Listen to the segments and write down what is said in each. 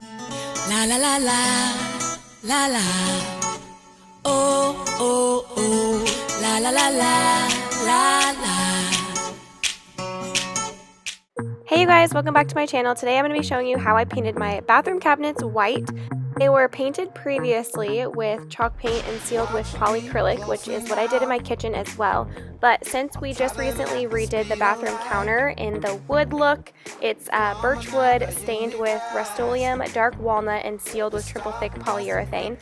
La la la la, la la. Oh, oh, oh. La la la la, la la. Hey you guys, welcome back to my channel. Today I'm going to be showing you how I painted my bathroom cabinets white. They were painted previously with chalk paint and sealed with polyacrylic, which is what I did in my kitchen as well. But since we just recently redid the bathroom counter in the wood look, it's birch wood stained with Rust-Oleum, dark walnut, and sealed with triple thick polyurethane.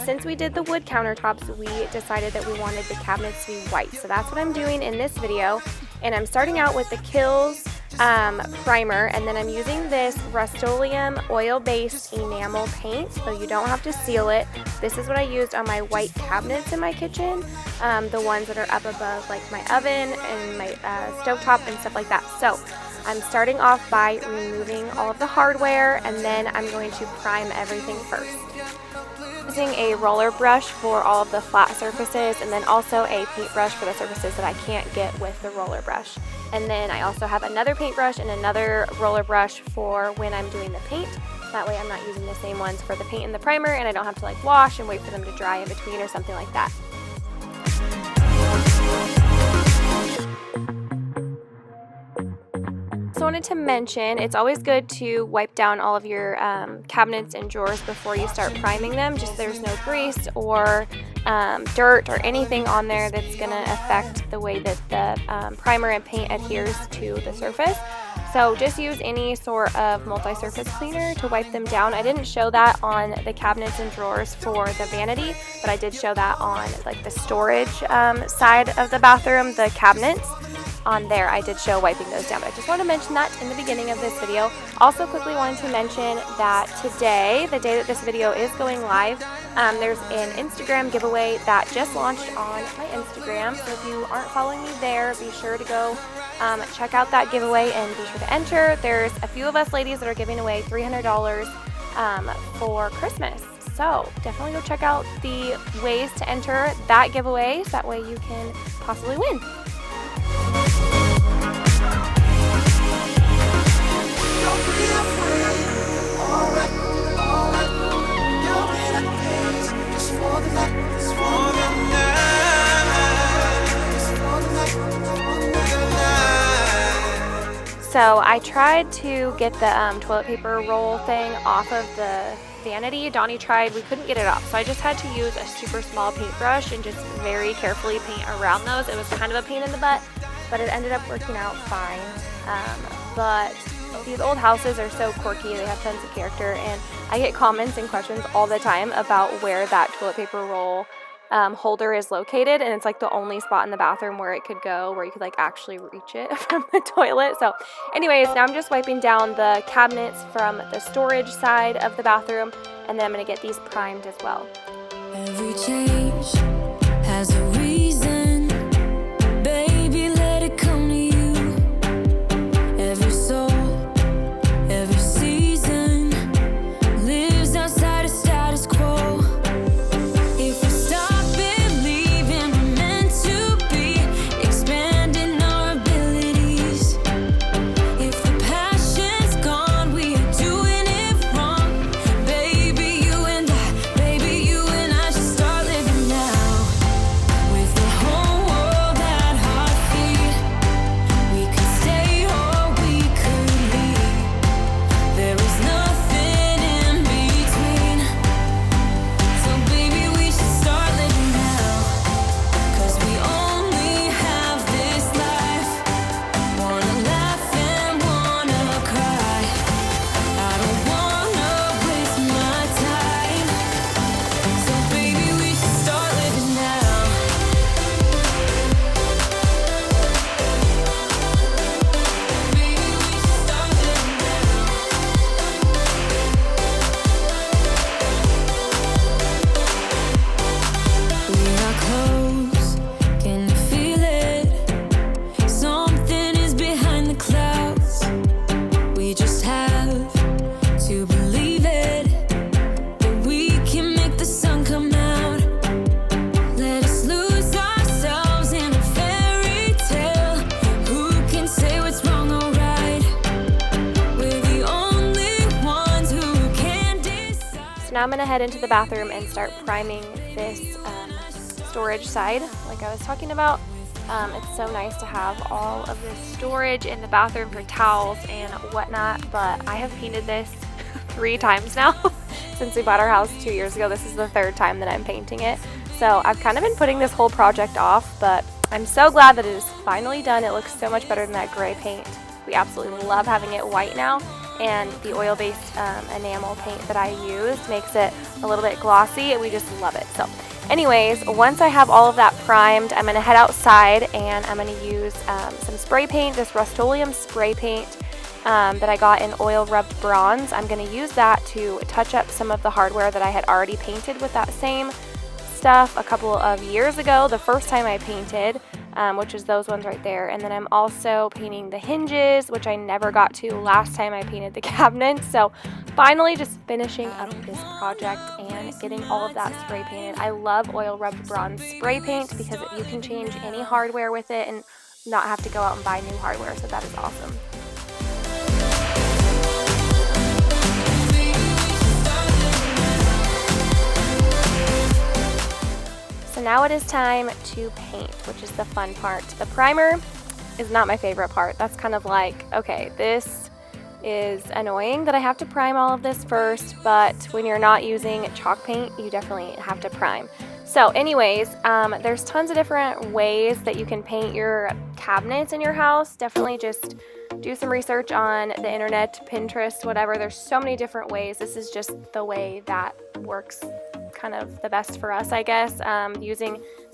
Since we did the wood countertops, we decided that we wanted the cabinets to be white. So that's what I'm doing in this video. And I'm starting out with the Kills primer, and then I'm using this Rust-Oleum oil-based enamel paint, so you don't have to seal it. This is what I used on my white cabinets in my kitchen, the ones that are up above like my oven and my stovetop and stuff like that. So I'm starting off by removing all of the hardware, and then I'm going to prime everything first. Using a roller brush for all of the flat surfaces, and then also a paintbrush for the surfaces that I can't get with the roller brush. And then I also have another paintbrush and another roller brush for when I'm doing the paint. That way I'm not using the same ones for the paint and the primer, and I don't have to like wash and wait for them to dry in between or something like that. So I wanted to mention, it's always good to wipe down all of your cabinets and drawers before you start priming them, just so there's no grease or dirt or anything on there that's going to affect the way that the primer and paint adheres to the surface. So just use any sort of multi-surface cleaner to wipe them down. I didn't show that on the cabinets and drawers for the vanity, but I did show that on like the storage side of the bathroom, the cabinets. On there I did show wiping those down, but I just want to mention that in the beginning of this video. Also quickly wanted to mention that today, the day that this video is going live, there's an Instagram giveaway that just launched on my Instagram. So if you aren't following me there, be sure to go check out that giveaway and be sure to enter. There's a few of us ladies that are giving away $300 for Christmas. So definitely go check out the ways to enter that giveaway, so that way you can possibly win. So I tried to get the toilet paper roll thing off of the vanity. Donnie tried, we couldn't get it off. So I just had to use a super small paintbrush and just very carefully paint around those. It was kind of a pain in the butt, but it ended up working out fine. But these old houses are so quirky, they have tons of character, and I get comments and questions all the time about where that toilet paper roll holder is located, and it's like the only spot in the bathroom where it could go, where you could like actually reach it from the toilet. So anyways, now I'm just wiping down the cabinets from the storage side of the bathroom, and then I'm going to get these primed as well. Every change has a reason, baby, let it come to you. Every soul, every season lives outside of status quo. If we stop believing we're meant to be, expanding our abilities. If the passion's gone, we are doing it wrong. Baby, you and I should start living now. With the now I'm going to head into the bathroom and start priming this storage side like I was talking about. It's so nice to have all of this storage in the bathroom for towels and whatnot, but I have painted this 3 times now since we bought our house 2 years ago. This is the 3rd time that I'm painting it. So I've kind of been putting this whole project off, but I'm so glad that it is finally done. It looks so much better than that gray paint. We absolutely love having it white now, and the oil-based enamel paint that I used makes it a little bit glossy, and we just love it. So anyways, once I have all of that primed, I'm going to head outside and I'm going to use some spray paint, this Rust-Oleum spray paint that I got in oil rubbed bronze. I'm going to use that to touch up some of the hardware that I had already painted with that same stuff a couple of years ago, the first time I painted, which is those ones right there. And then I'm also painting the hinges, which I never got to last time I painted the cabinets. So finally just finishing up this project and getting all of that spray painted. I love oil rubbed bronze spray paint because you can change any hardware with it and not have to go out and buy new hardware, so that is awesome. So now it is time to paint, which is the fun part. The primer is not my favorite part. That's kind of like, okay, this is annoying that I have to prime all of this first, but when you're not using chalk paint, you definitely have to prime. So anyways, there's tons of different ways that you can paint your cabinets in your house. Definitely just do some research on the internet, Pinterest, whatever. There's so many different ways. This is just the way that works kind of the best for us, I guess,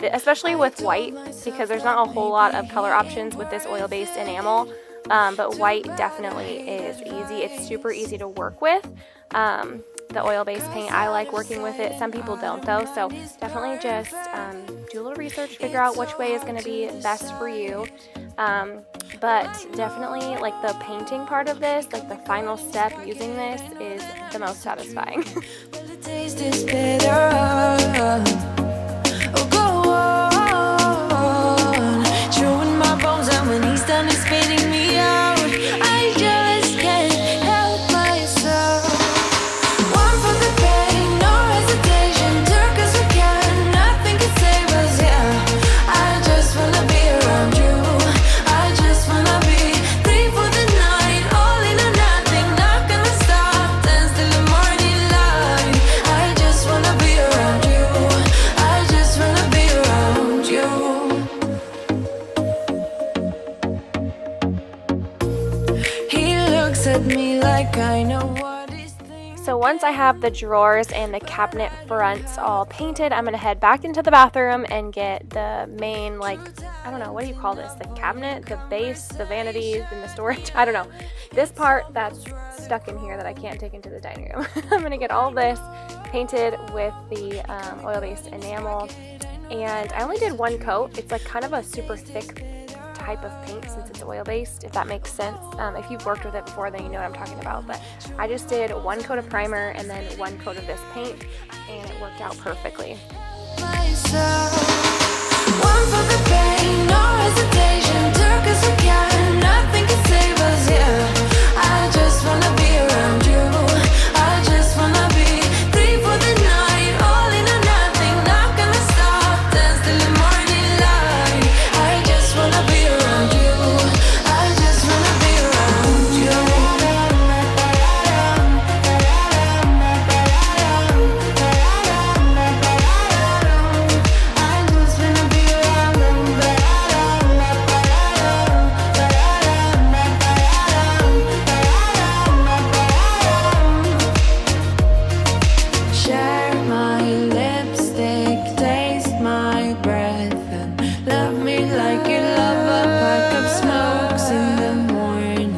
especially with white, because there's not a whole lot of color options with this oil-based enamel, but white definitely is easy. It's super easy to work with. The oil-based paint, I like working with it. Some people don't though, so definitely just do a little research, figure out which way is going to be best for you. But definitely like the painting part of this, like the final step using this, is the most satisfying. Taste is better. Oh, go on, chewing my bones, and when he's done, he's spitting me out. I just can't help myself. One for the pain, no hesitation. Took us again, nothing can save us. Yeah, I just wanna be around you. I just wanna be 3 for the night, all in or nothing. Not gonna stop, dance till the morning light. I just wanna be around you. I just wanna be around you. He looks at me like I know what he's thinking. So once I have the drawers and the cabinet fronts all painted, I'm going to head back into the bathroom and get the main, like, I don't know, what do you call this? The cabinet, the base, the vanities, and the storage. I don't know. This part that's stuck in here that I can't take into the dining room. I'm going to get all this painted with the oil-based enamel. And I only did 1 coat. It's like kind of a super thick type of paint since it's oil-based, if that makes sense. If you've worked with it before, then you know what I'm talking about. But I just did 1 coat of primer and then 1 coat of this paint, and it worked out perfectly. Myself. One for the pain, no hesitation. Took us again, nothing can save us. Yeah, I just wanna be around you. I just wanna be 3 for the night, all in or nothing. Not gonna stop, dance till the morning light. I just wanna be around you. I just wanna be around you. I just wanna be share my lipstick, taste my breath, and love me like you love a pack of smokes in the morning.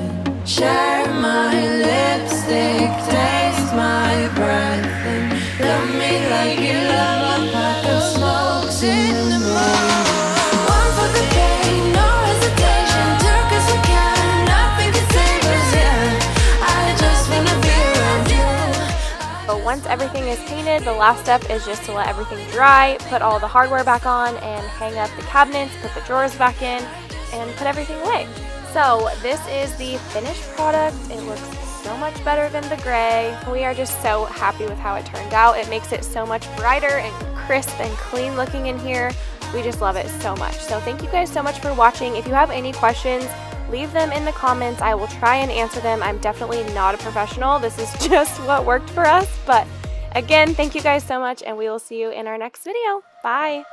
Share my lipstick, taste my breath, and love me like you love a pack of smokes in the morning. One for the pain, no hesitation. Took us again, nothing can save us. Yeah, I just wanna be around you. But once everything is painted, the last step is just to let everything dry, put all the hardware back on, and hang up the cabinets, put the drawers back in, and put everything away. So this is the finished product. It looks so much better than the gray. We are just so happy with how it turned out. It makes it so much brighter and crisp and clean looking in here. We just love it so much. So thank you guys so much for watching. If you have any questions, leave them in the comments. I will try and answer them. I'm definitely not a professional. This is just what worked for us. But again, thank you guys so much, and we will see you in our next video. Bye.